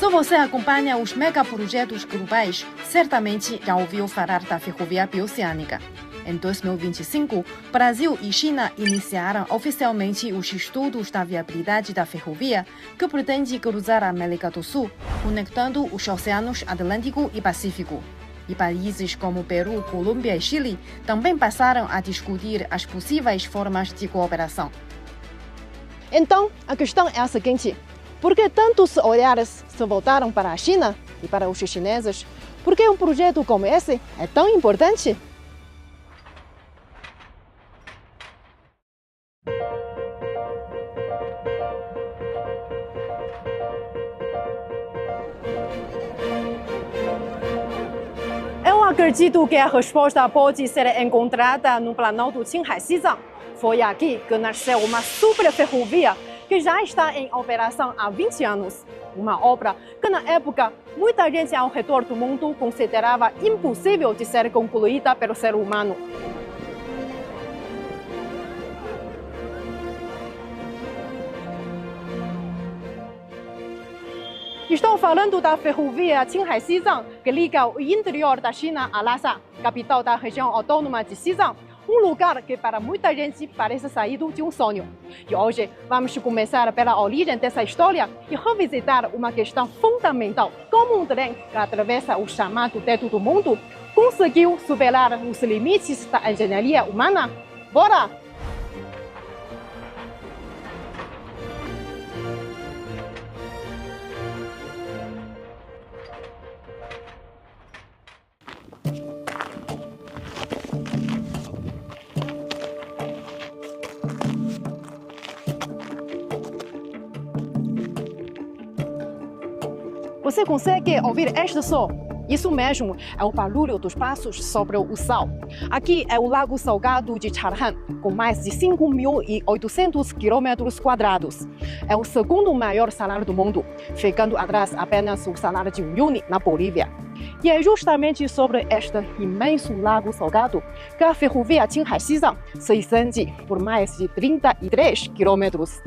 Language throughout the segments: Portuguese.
Se você acompanha os megaprojetos globais, certamente já ouviu falar da Ferrovia Bioceânica. Em 2025, Brasil e China iniciaram oficialmente os estudos da viabilidade da ferrovia, que pretende cruzar a América do Sul, conectando os oceanos Atlântico e Pacífico. E países como Peru, Colômbia e Chile também passaram a discutir as possíveis formas de cooperação. Então, a questão é a seguinte: por que tantos olhares se voltaram para a China e para os chineses? Por que um projeto como esse é tão importante? Eu acredito que a resposta pode ser encontrada no Planalto Qinghai-Xizang. Foi aqui que nasceu uma super ferrovia que já está em operação há 20 anos. Uma obra que, na época, muita gente ao redor do mundo considerava impossível de ser concluída pelo ser humano. Estou falando da ferrovia Qinghai-Xizang, que liga o interior da China a Lhasa, capital da região autônoma de Xizang, um lugar que para muita gente parece saído de um sonho. E hoje vamos começar pela origem dessa história e revisitar uma questão fundamental: como um trem que atravessa o chamado teto do mundo conseguiu superar os limites da engenharia humana? Bora! Você consegue ouvir este som? Isso mesmo, é o barulho dos passos sobre o sal. Aqui é o Lago Salgado de Charhan, com mais de 5.800 km². É o segundo maior salar do mundo, ficando atrás apenas o salar de Uyuni, na Bolívia. E é justamente sobre este imenso Lago Salgado que a ferrovia Qinghai-Xizang se estende por mais de 33 quilômetros.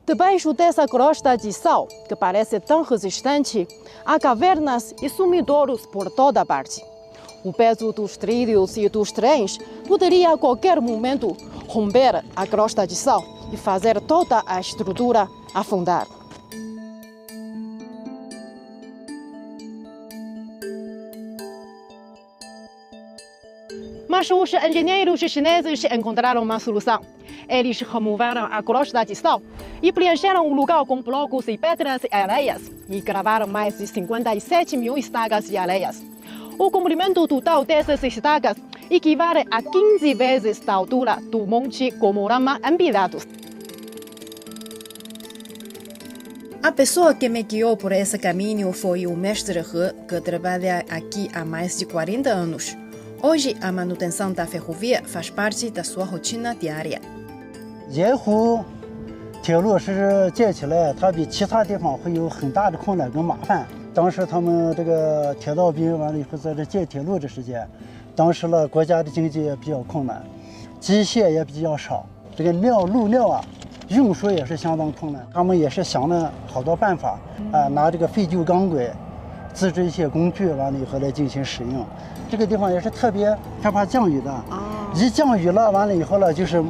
Debaixo dessa crosta de sal, que parece tão resistente, há cavernas e sumidouros por toda parte. O peso dos trilhos e dos trens poderia a qualquer momento romper a crosta de sal e fazer toda a estrutura afundar. Mas os engenheiros chineses encontraram uma solução. Eles removeram a crosta de sal e preencheram o lugar com blocos e pedras e areias e gravaram mais de 57 mil estacas de areias. O comprimento total dessas estacas equivale a 15 vezes a altura do Monte Comorama empilhados. A pessoa que me guiou por esse caminho foi o mestre He, que trabalha aqui há mais de 40 anos. Hoje, a manutenção da ferrovia faz parte da sua rotina diária. 沿湖铁路是建起来，它比其他地方会有很大的困难跟麻烦。当时他们这个铁道兵完了以后，在这建铁路的时间，当时呢国家的经济也比较困难，机械也比较少，这个路料啊运输也是相当困难。他们也是想了好多办法拿这个废旧钢轨自制一些工具，完了以后来进行使用。这个地方也是特别害怕降雨的，一降雨了，完了以后呢，就是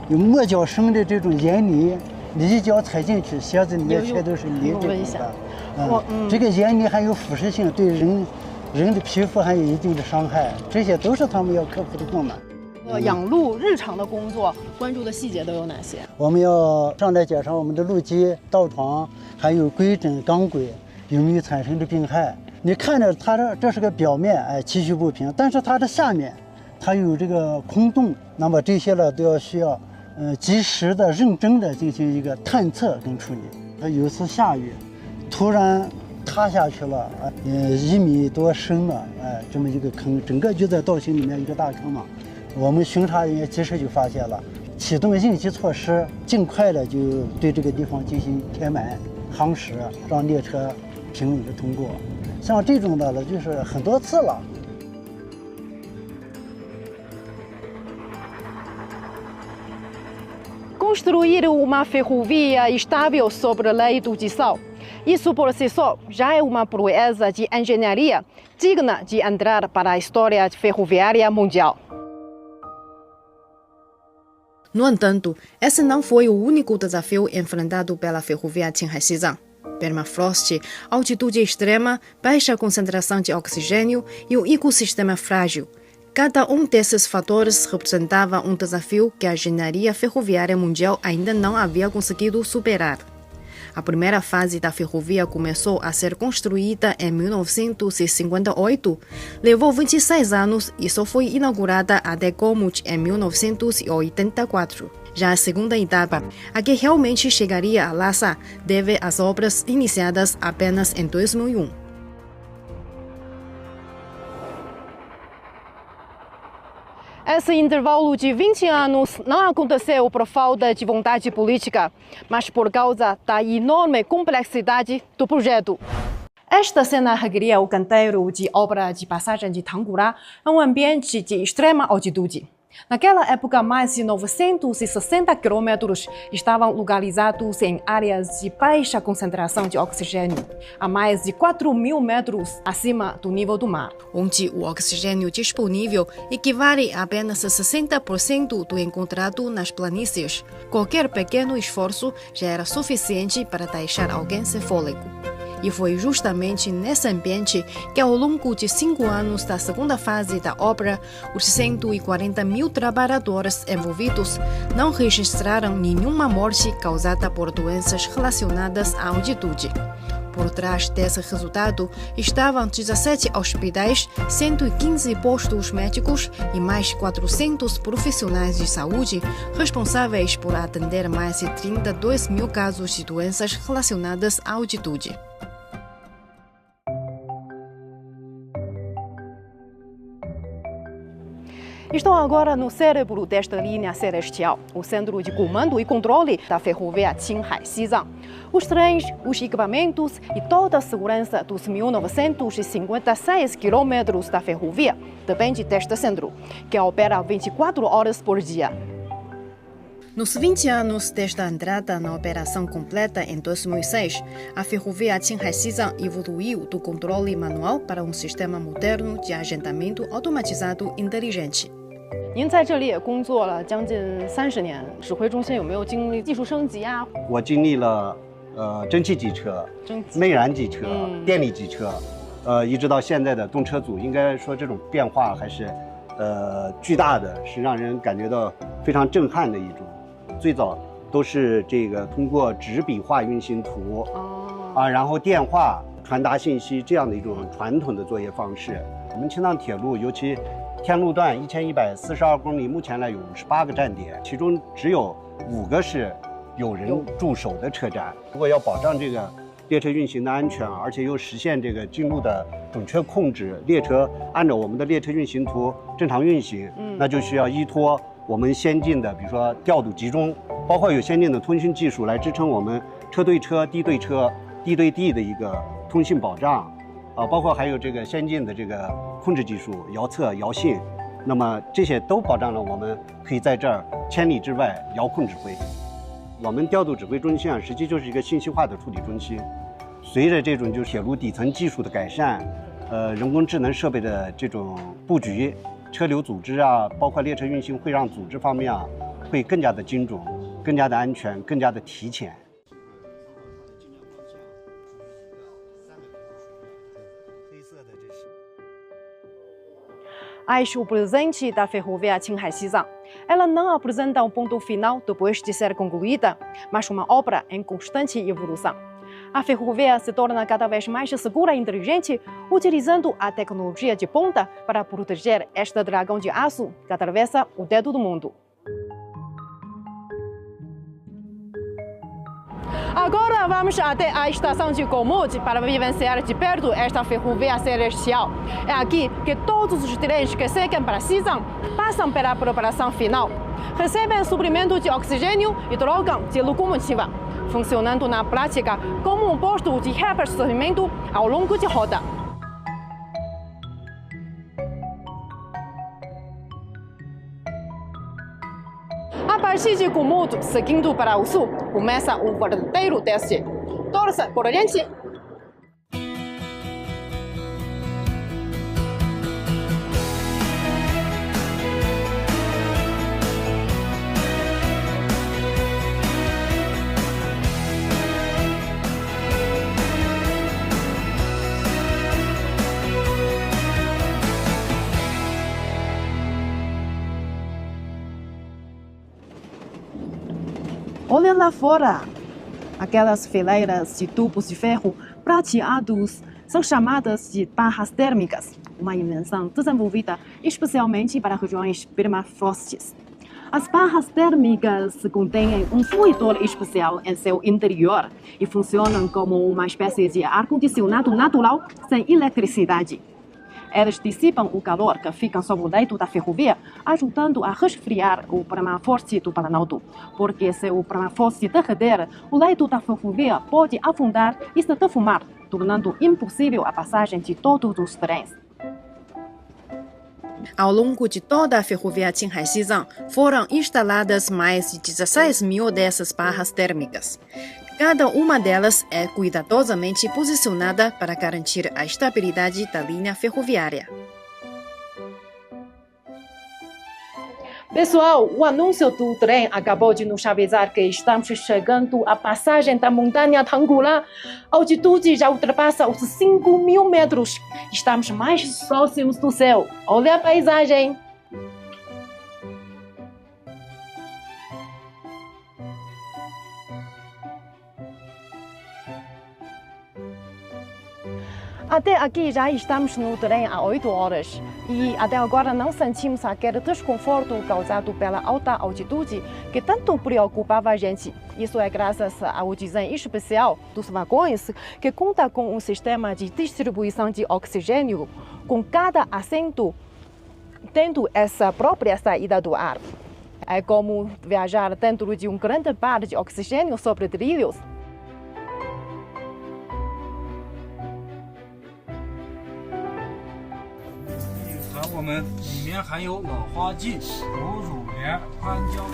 有磨脚声的这种盐泥，你一脚踩进去，鞋子里面全都是泥这种的。这个盐泥还有腐蚀性，对人的皮肤还有一定的伤害，这些都是他们要克服的困难。养路日常的工作关注的细节都有哪些？我们要上来检查我们的路基、道床，还有规整钢轨有没有产生的病害。你看着它这是个表面，崎岖不平，但是它的下面，它有这个空洞，那么这些呢都需要及时的、认真的进行一个探测跟处理。它有一次下雨，突然塌下去了，1米多深了，这么一个坑，整个就在道心里面一个大坑嘛。我们巡查人员及时就发现了，启动应急措施，尽快的就对这个地方进行填埋、夯实，让列车平稳的通过。像这种的呢，就是很多次了。 ， construir uma ferrovia estável sobre o leito de sal. Isso por si só já é uma proeza de engenharia digna de entrar para a história ferroviária mundial. No entanto, esse não foi o único desafio enfrentado pela ferrovia Qinghai-Xizang. Permafrost, altitude extrema, baixa concentração de oxigênio e um ecossistema frágil. Cada um desses fatores representava um desafio que a engenharia ferroviária mundial ainda não havia conseguido superar. A primeira fase da ferrovia começou a ser construída em 1958, levou 26 anos e só foi inaugurada a Decomut em 1984. Já a segunda etapa, a que realmente chegaria a Lhasa, deve às obras iniciadas apenas em 2001. Esse intervalo de 20 anos não aconteceu por falta de vontade política, mas por causa da enorme complexidade do projeto. Esta cena requeria o canteiro de obra de passagem de Tanggura em um ambiente de extrema altitude. Naquela época, mais de 960 quilômetros estavam localizados em áreas de baixa concentração de oxigênio, a mais de 4.000 metros acima do nível do mar, onde o oxigênio disponível equivale a apenas 60% do encontrado nas planícies. Qualquer pequeno esforço já era suficiente para deixar alguém sem fôlego. E foi justamente nesse ambiente que, ao longo de 5 anos da segunda fase da obra, os 140.000 trabalhadores envolvidos não registraram nenhuma morte causada por doenças relacionadas à altitude. Por trás desse resultado estavam 17 hospitais, 115 postos médicos e mais 400 profissionais de saúde responsáveis por atender mais de 32.000 casos de doenças relacionadas à altitude. Estou agora no cérebro desta linha celestial, o centro de comando e controle da ferrovia Qinghai-Xizang. Os trens, os equipamentos e toda a segurança dos 1.956 quilômetros da ferrovia depende deste centro, que opera 24 horas por dia. Nos 20 anos desde a entrada na operação completa em 2006, a ferrovia Qinghai-Xizang evoluiu do controle manual para um sistema moderno de agendamento automatizado inteligente. 您在这里也工作了将近30年，指挥中心有没有经历技术升级啊？我经历了蒸汽机车、内燃机车、电力机车，一直到现在的动车组，应该说这种变化还是巨大的，是让人感觉到非常震撼的一种。最早都是这个通过纸笔画运行图，然后电话传达信息这样的一种传统的作业方式。我们青藏铁路尤其天路段1142公里，目前呢有58个站点，其中只有5个是有人驻守的车站。如果要保障这个列车运行的安全，而且又实现这个进入的准确控制，列车按照我们的列车运行图正常运行，那就需要依托我们先进的，比如说调度集中，包括有先进的通讯技术来支撑我们车对车、地对车、地对地的一个通信保障，包括还有这个先进的这个控制技术，遥测、遥信，那么这些都保障了我们可以在这儿千里之外遥控指挥。我们调度指挥中心实际就是一个信息化的处理中心。随着这种就是铁路底层技术的改善，人工智能设备的这种布局，车流组织包括列车运行会让组织方面会更加的精准、更加的安全、更加的提前。Acho o presente da ferrovia Qinghai-Xizang. Ela não apresenta um ponto final depois de ser concluída, mas uma obra em constante evolução. A ferrovia se torna cada vez mais segura e inteligente, utilizando a tecnologia de ponta para proteger este dragão de aço que atravessa o dedo do mundo. Agora vamos até a estação de Gomut para vivenciar de perto esta ferrovia celestial. É aqui que todos os trens que seguem para Xizang passam pela preparação final. Recebem suprimento de oxigênio e trocam de locomotiva, funcionando na prática como um posto de reabastecimento ao longo de roda. A A partir de Cumudo, seguindo para o sul, começa o verdadeiro teste. Torça por a gente! Olha lá fora! Aquelas fileiras de tubos de ferro prateados são chamadas de barras térmicas, uma invenção desenvolvida especialmente para regiões permafrostes. As barras térmicas contêm um fluidor especial em seu interior e funcionam como uma espécie de ar-condicionado natural sem eletricidade. Elas dissipam o calor que fica sob o leito da ferrovia, ajudando a resfriar o permafrost do Planalto. Porque se o permafrost derreter, o leito da ferrovia pode afundar e se defumar, tornando impossível a passagem de todos os trens. Ao longo de toda a ferrovia Qinghai-Xizang, foram instaladas mais de 16 mil dessas barras térmicas. Cada uma delas é cuidadosamente posicionada para garantir a estabilidade da linha ferroviária. Pessoal, o anúncio do trem acabou de nos avisar que estamos chegando à passagem da montanha Tangula. A altitude já ultrapassa os 5.000 metros. Estamos mais próximos do céu. Olha a paisagem! Até aqui já estamos no trem há 8 horas e até agora não sentimos aquele desconforto causado pela alta altitude que tanto preocupava a gente. Isso é graças ao design especial dos vagões, que conta com um sistema de distribuição de oxigênio, com cada assento tendo essa própria saída do ar. É como viajar dentro de um grande bar de oxigênio sobre trilhos. 我们里面含有老花剂、乳乳莲、胺胶。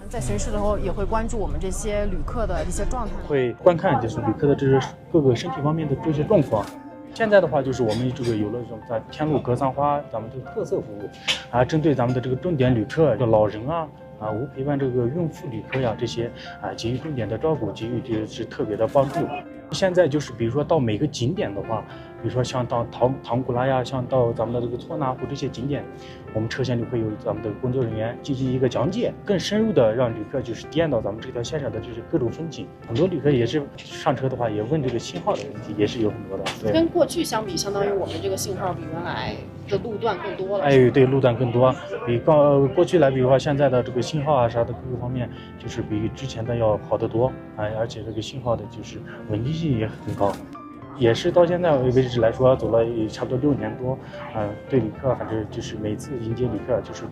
在巡视的时候也会关注我们这些旅客的一些状态，会观看就是旅客的这些各个身体方面的这些状况。现在的话，就是我们这个有了这种在天路格桑花咱们这个特色服务啊，针对咱们的这个重点旅客，就老人啊。 无陪伴这个孕妇旅客呀，这些给予重点的照顾，给予这是特别的帮助。现在就是比如说到每个景点的话，比如说像到唐古拉呀，像到咱们的这个错那湖这些景点，我们车厢里会有咱们的工作人员进行一个讲解，更深入的让旅客就是体验到咱们这条线上的就是各种风景。很多旅客也是上车的话，也问这个信号的问题，也是有很多的。对，跟过去相比，相当于我们这个信号比原来的路段更多了。哎，对，路段更多，比过去来比的话，现在的这个信号啊啥的各个方面，就是比之前的要好得多啊，而且这个信号的就是稳定性也很高。 也是到现在为止来说，走了也差不多6年多，对旅客还是就是每次迎接旅客就是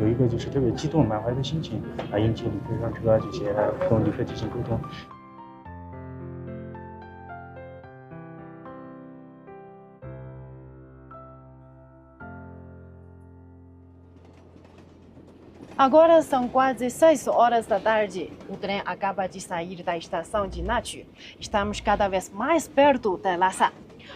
有一个就是特别激动满怀的心情啊，迎接旅客上车这些跟旅客进行沟通。 Agora são quase 6 horas da tarde. O trem acaba de sair da estação de Nachi. Estamos cada vez mais perto de Lhasa.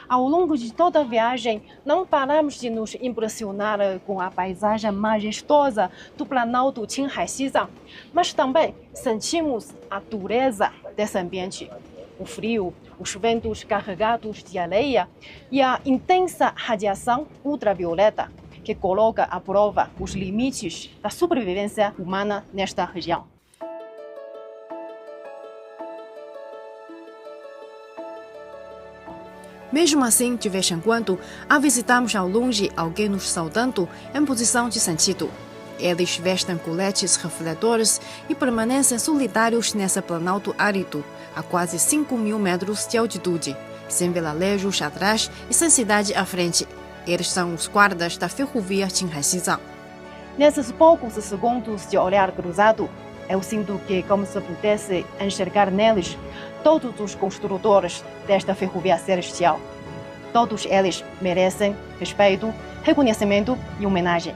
Ao longo de toda a viagem, não paramos de nos impressionar com a paisagem majestosa do Planalto Qinghai-Xizang, mas também sentimos a dureza desse ambiente. O frio, os ventos carregados de areia e a intensa radiação ultravioleta, que coloca à prova os limites da sobrevivência humana nesta região. Mesmo assim, de vez em quando, avistamos ao longe alguém nos saudando em posição de sentido. Eles vestem coletes refletores e permanecem solitários nesse planalto árido, a quase 5.000 metros de altitude, sem vilarejos atrás e sem cidade à frente. Eles são os guardas da ferrovia Qinghai-Xizang. Nesses poucos segundos de olhar cruzado, eu sinto que, como se pudesse enxergar neles todos os construtores desta ferrovia celestial. Todos eles merecem respeito, reconhecimento e homenagem.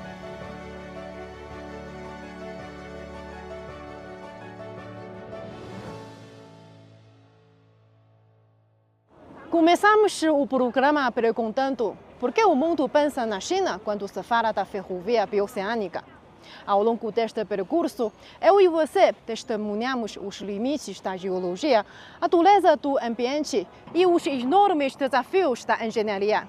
Começamos o programa perguntando por que o mundo pensa na China quando se fala da ferrovia bioceânica. Ao longo deste percurso, eu e você testemunhamos os limites da geologia, a dureza do ambiente e os enormes desafios da engenharia.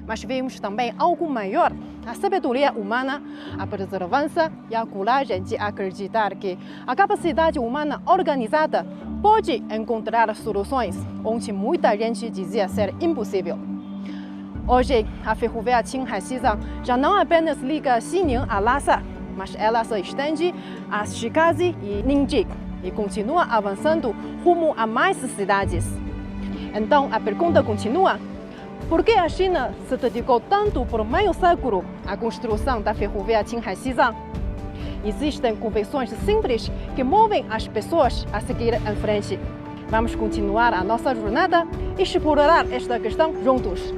Mas vimos também algo maior, a sabedoria humana, a perseverança e a coragem de acreditar que a capacidade humana organizada pode encontrar soluções onde muita gente dizia ser impossível. Hoje, a ferrovia Qinghai-Xizang já não apenas liga Xining a Lhasa, mas ela se estende a Shigazi e Ningji e continua avançando rumo a mais cidades. Então, a pergunta continua: por que a China se dedicou tanto por meio século à construção da ferrovia Qinghai-Xizang? Existem convenções simples que movem as pessoas a seguir em frente. Vamos continuar a nossa jornada e explorar esta questão juntos.